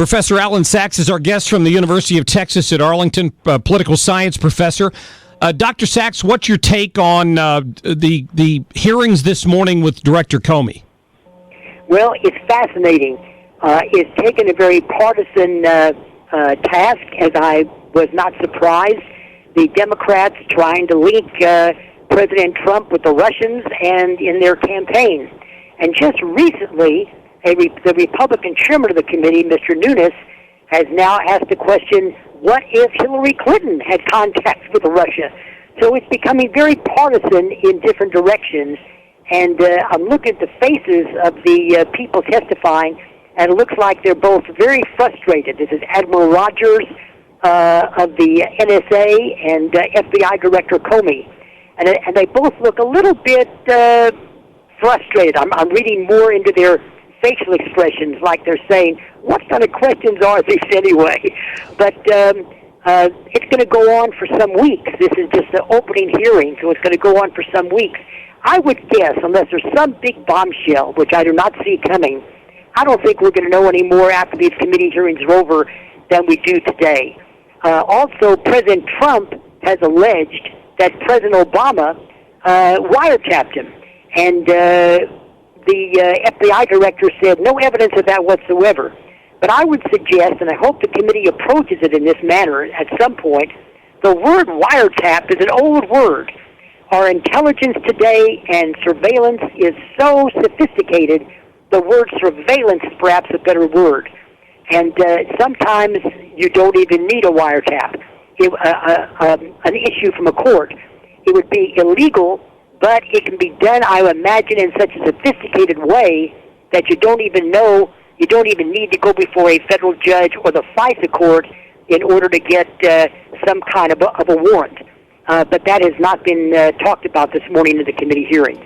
Professor Allan Saxe is our guest from the University of Texas at Arlington, political science professor. Dr. Saxe, what's your take on the hearings this morning with Director Comey? Well, it's fascinating. It's taken a very partisan task, as I was not surprised. The Democrats trying to link President Trump with the Russians and in their campaign. And just recently, the Republican chairman of the committee, Mr. Nunes, has now asked the question, what if Hillary Clinton had contacts with Russia? So it's becoming very partisan in different directions. And I'm looking at the faces of the people testifying, and it looks like they're both very frustrated. This is Admiral Rogers of the NSA and FBI Director Comey. And they both look a little bit frustrated. I'm reading more into their facial expressions, like they're saying, what kind of questions are these anyway? But it's going to go on for some weeks. This is just the opening hearing, so it's going to go on for some weeks. I would guess, unless there's some big bombshell, which I do not see coming, I don't think we're going to know any more after these committee hearings are over than we do today. Also, President Trump has alleged that President Obama wiretapped him, and the FBI director said no evidence of that whatsoever. But I would suggest, and I hope the committee approaches it in this manner at some point, the word wiretap is an old word. Our intelligence today and surveillance is so sophisticated, the word surveillance is perhaps a better word. And sometimes you don't even need a wiretap. An issue from a court. It would be illegal, but it can be done, I imagine, in such a sophisticated way that you don't even need to go before a federal judge or the FISA court in order to get some kind of a warrant. But that has not been talked about this morning in the committee hearings.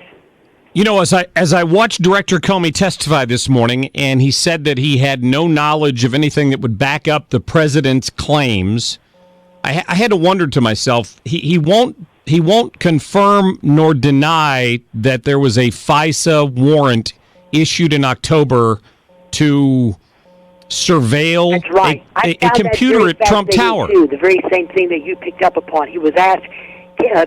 You know, as I watched Director Comey testify this morning, and he said that he had no knowledge of anything that would back up the president's claims, I had to wonder to myself, he won't confirm nor deny that there was a FISA warrant issued in October to surveil That's right. a computer at Trump Tower. Too, the very same thing that you picked up upon. He was asked,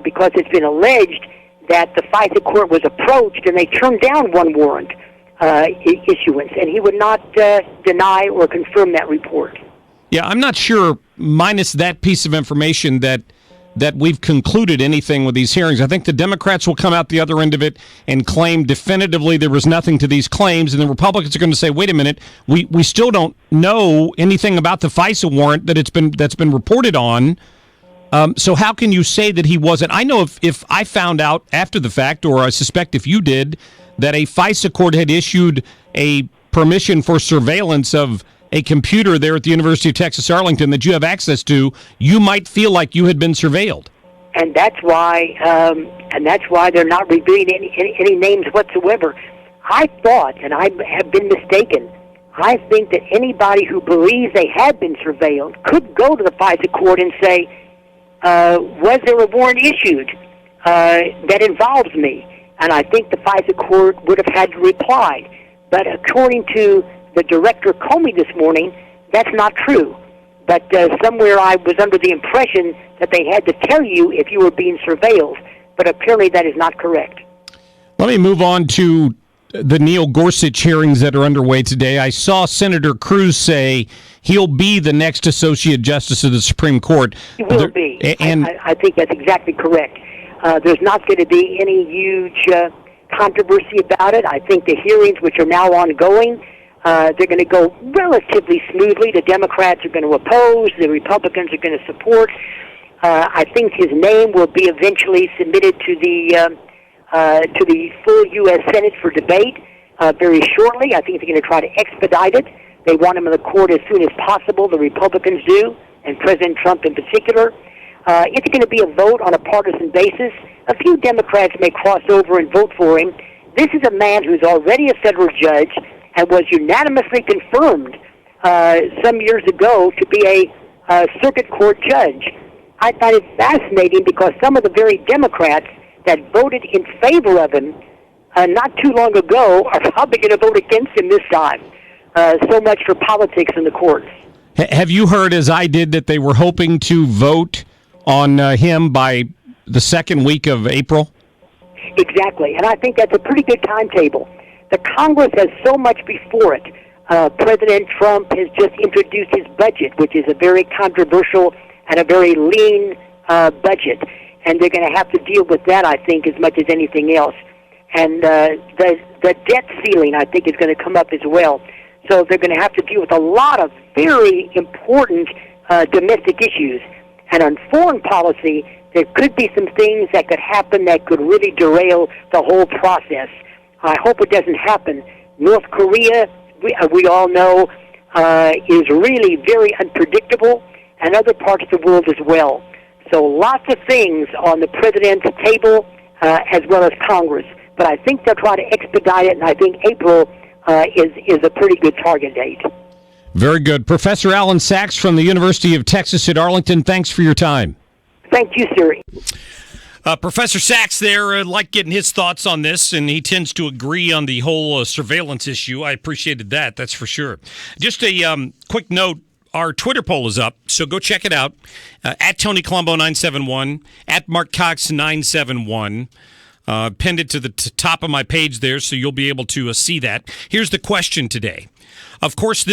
because it's been alleged that the FISA court was approached and they turned down one warrant issuance, and he would not deny or confirm that report. Yeah, I'm not sure, minus that piece of information, that we've concluded anything with these hearings. I think the Democrats will come out the other end of it and claim definitively there was nothing to these claims, and the Republicans are going to say, wait a minute, we still don't know anything about the FISA warrant that's been reported on. So how can you say that he wasn't? I know if I found out after the fact, or I suspect if you did, that a FISA court had issued a permission for surveillance of a computer there at the University of Texas Arlington that you have access to, you might feel like you had been surveilled. And that's why they're not revealing any names whatsoever. I thought, and I have been mistaken, I think that anybody who believes they had been surveilled could go to the FISA court and say, was there a warrant issued that involves me? And I think the FISA court would have had to reply. But according to the Director Comey this morning, that's not true. But somewhere I was under the impression that they had to tell you if you were being surveilled. But apparently that is not correct. Let me move on to the Neil Gorsuch hearings that are underway today. I saw Senator Cruz say he'll be the next Associate Justice of the Supreme Court. He will be. And I think that's exactly correct. There's not going to be any huge controversy about it. I think the hearings, which are now ongoing, they're going to go relatively smoothly. The Democrats are going to oppose. The Republicans are going to support. I think his name will be eventually submitted to the full U.S. Senate for debate very shortly. I think they're going to try to expedite it. They want him in the court as soon as possible. The Republicans do, and President Trump in particular. It's going to be a vote on a partisan basis. A few Democrats may cross over and vote for him. This is a man who's already a federal judge and was unanimously confirmed some years ago to be a circuit court judge. I find it fascinating because some of the very Democrats that voted in favor of him not too long ago are probably going to vote against him this time. so much for politics in the courts. Have you heard, as I did, that they were hoping to vote on him by the second week of April? Exactly, and I think that's a pretty good timetable. The Congress has so much before it. President Trump has just introduced his budget, which is a very controversial and a very lean budget, and they're going to have to deal with that, I think, as much as anything else. And the debt ceiling, I think, is going to come up as well. So they're going to have to deal with a lot of very important domestic issues. And on foreign policy, there could be some things that could happen that could really derail the whole process. I hope it doesn't happen. North Korea, we all know, is really very unpredictable, and other parts of the world as well. So lots of things on the president's table as well as Congress. But I think they'll try to expedite it, and I think April is a pretty good target date. Very good. Professor Allan Saxe from the University of Texas at Arlington, thanks for your time. Thank you, sir. Professor Saxe there, like getting his thoughts on this, and he tends to agree on the whole surveillance issue. I appreciated that, that's for sure. Just a quick note, our Twitter poll is up, so go check it out. At Tony Colombo 971, at Marc Cox 971. Pinned it to the top of my page there, so you'll be able to see that. Here's the question today. Of course,